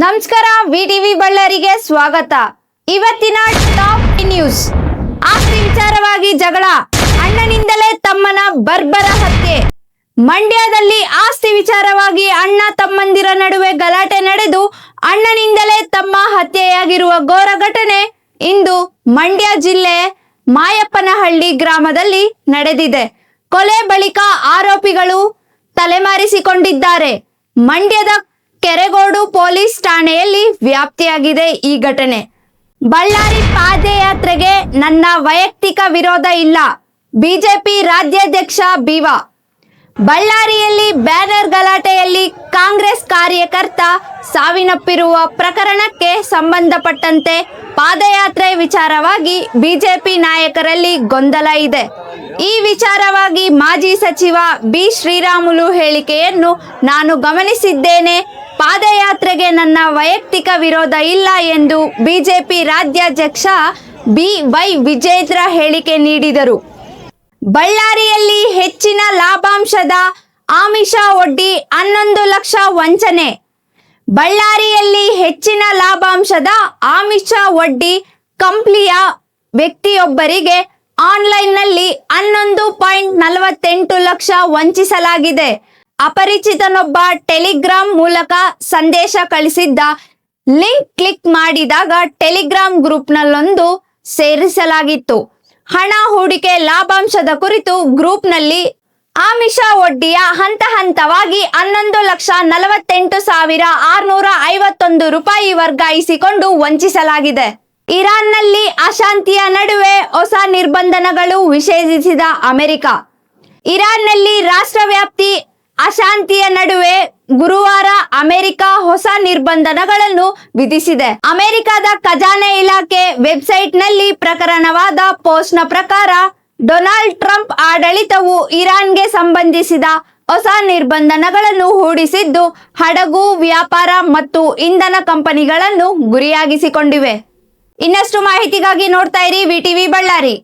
ನಮಸ್ಕಾರ, ವಿಟಿವಿ ಬಳ್ಳಾರಿಗೆ ಸ್ವಾಗತ. ಇವತ್ತಿನ ಟಾಪ್ ನ್ಯೂಸ್. ಆಸ್ತಿ ವಿಚಾರವಾಗಿ ಜಗಳ, ಅಣ್ಣನಿಂದಲೇ ತಮ್ಮನ ಬರ್ಬರ ಹತ್ಯೆ. ಮಂಡ್ಯದಲ್ಲಿ ಆಸ್ತಿ ವಿಚಾರವಾಗಿ ಅಣ್ಣ ತಮ್ಮಂದಿರ ನಡುವೆ ಗಲಾಟೆ ನಡೆದು ಅಣ್ಣನಿಂದಲೇ ತಮ್ಮ ಹತ್ಯೆಯಾಗಿರುವ ಘೋರ ಘಟನೆ ಇಂದು ಮಂಡ್ಯ ಜಿಲ್ಲೆ ಮಾಯಪ್ಪನಹಳ್ಳಿ ಗ್ರಾಮದಲ್ಲಿ ನಡೆದಿದೆ. ಕೊಲೆ ಬಳಿಕ ಆರೋಪಿಗಳು ತಲೆಮರೆಸಿಕೊಂಡಿದ್ದಾರೆ. ಮಂಡ್ಯದ ಕೆರೆಗೋಡು ಪೊಲೀಸ್ ಠಾಣೆಯಲ್ಲಿ ವ್ಯಾಪ್ತಿಯಾಗಿದೆ ಈ ಘಟನೆ. ಬಳ್ಳಾರಿ ಪಾದಯಾತ್ರೆಗೆ ನನ್ನ ವೈಯಕ್ತಿಕ ವಿರೋಧ ಇಲ್ಲ, ಬಿಜೆಪಿ ರಾಜ್ಯಾಧ್ಯಕ್ಷ ಬಿವ. ಬಳ್ಳಾರಿಯಲ್ಲಿ ಬ್ಯಾನರ್ ಗಲಾಟೆಯಲ್ಲಿ ಕಾಂಗ್ರೆಸ್ ಕಾರ್ಯಕರ್ತ ಸಾವನ್ನಪ್ಪಿರುವ ಪ್ರಕರಣಕ್ಕೆ ಸಂಬಂಧಪಟ್ಟಂತೆ ಪಾದಯಾತ್ರೆ ವಿಚಾರವಾಗಿ ಬಿಜೆಪಿ ನಾಯಕರಲ್ಲಿ ಗೊಂದಲ ಇದೆ. ಈ ವಿಚಾರವಾಗಿ ಮಾಜಿ ಸಚಿವ ಬಿ ಶ್ರೀರಾಮುಲು ಹೇಳಿಕೆಯನ್ನು ನಾನು ಗಮನಿಸಿದ್ದೇನೆ. ಪಾದಯಾತ್ರೆಗೆ ನನ್ನ ವೈಯಕ್ತಿಕ ವಿರೋಧ ಇಲ್ಲ ಎಂದು ಬಿಜೆಪಿ ರಾಜ್ಯಾಧ್ಯಕ್ಷ ಬಿ.ವೈ. ವಿಜೇಂದ್ರ ಹೇಳಿಕೆ ನೀಡಿದರು. ಬಳ್ಳಾರಿಯಲ್ಲಿ ಹೆಚ್ಚಿನ ಲಾಭಾಂಶದ ಆಮಿಷ ಒಡ್ಡಿ 11 ಲಕ್ಷ ವಂಚನೆ. ಬಳ್ಳಾರಿಯಲ್ಲಿ ಹೆಚ್ಚಿನ ಲಾಭಾಂಶದ ಆಮಿಷ ಒಡ್ಡಿ ಕಂಪ್ಲಿಯ ವ್ಯಕ್ತಿಯೊಬ್ಬರಿಗೆ ಆನ್ಲೈನ್ನಲ್ಲಿ 11.48 ಲಕ್ಷ ವಂಚಿಸಲಾಗಿದೆ. ಅಪರಿಚಿತನೊಬ್ಬ ಟೆಲಿಗ್ರಾಮ್ ಮೂಲಕ ಸಂದೇಶ ಕಳಿಸಿದ್ದ ಲಿಂಕ್ ಕ್ಲಿಕ್ ಮಾಡಿದಾಗ ಟೆಲಿಗ್ರಾಮ್ ಗ್ರೂಪ್ನಲ್ಲೊಂದು ಸೇರಿಸಲಾಗಿತ್ತು. ಹಣ ಹೂಡಿಕೆ ಲಾಭಾಂಶದ ಕುರಿತು ಗ್ರೂಪ್ನಲ್ಲಿ ಆಮಿಷ ಒಡ್ಡಿಯ ಹಂತ ಹಂತವಾಗಿ 11,48,651 ರೂಪಾಯಿ ವರ್ಗಾಯಿಸಿಕೊಂಡು ವಂಚಿಸಲಾಗಿದೆ. ಇರಾನ್ನಲ್ಲಿ ಅಶಾಂತಿಯ ನಡುವೆ ಹೊಸ ನಿರ್ಬಂಧಗಳು ವಿಷೇಧಿಸಿದ ಅಮೆರಿಕ. ಇರಾನ್ನಲ್ಲಿ ರಾಷ್ಟ್ರವ್ಯಾಪಿ ಅಶಾಂತಿಯ ನಡುವೆ ಗುರುವಾರ ಅಮೆರಿಕ ಹೊಸ ನಿರ್ಬಂಧಗಳನ್ನು ವಿಧಿಸಿದೆ. ಅಮೆರಿಕದ ಖಜಾನೆ ಇಲಾಖೆ ವೆಬ್ಸೈಟ್ನಲ್ಲಿ ಪ್ರಕಟವಾದ ಪೋಸ್ಟ್ನ ಪ್ರಕಾರ ಡೊನಾಲ್ಡ್ ಟ್ರಂಪ್ ಆಡಳಿತವು ಇರಾನ್ಗೆ ಸಂಬಂಧಿಸಿದ ಹೊಸ ನಿರ್ಬಂಧಗಳನ್ನು ಹೂಡಿಸಿದ್ದು ಹಡಗು ವ್ಯಾಪಾರ ಮತ್ತು ಇಂಧನ ಕಂಪನಿಗಳನ್ನು ಗುರಿಯಾಗಿಸಿಕೊಂಡಿವೆ. ಇನ್ನಷ್ಟು ಮಾಹಿತಿಗಾಗಿ ನೋಡ್ತಾ ಇರಿ ವಿಟಿವಿ ಬಳ್ಳಾರಿ.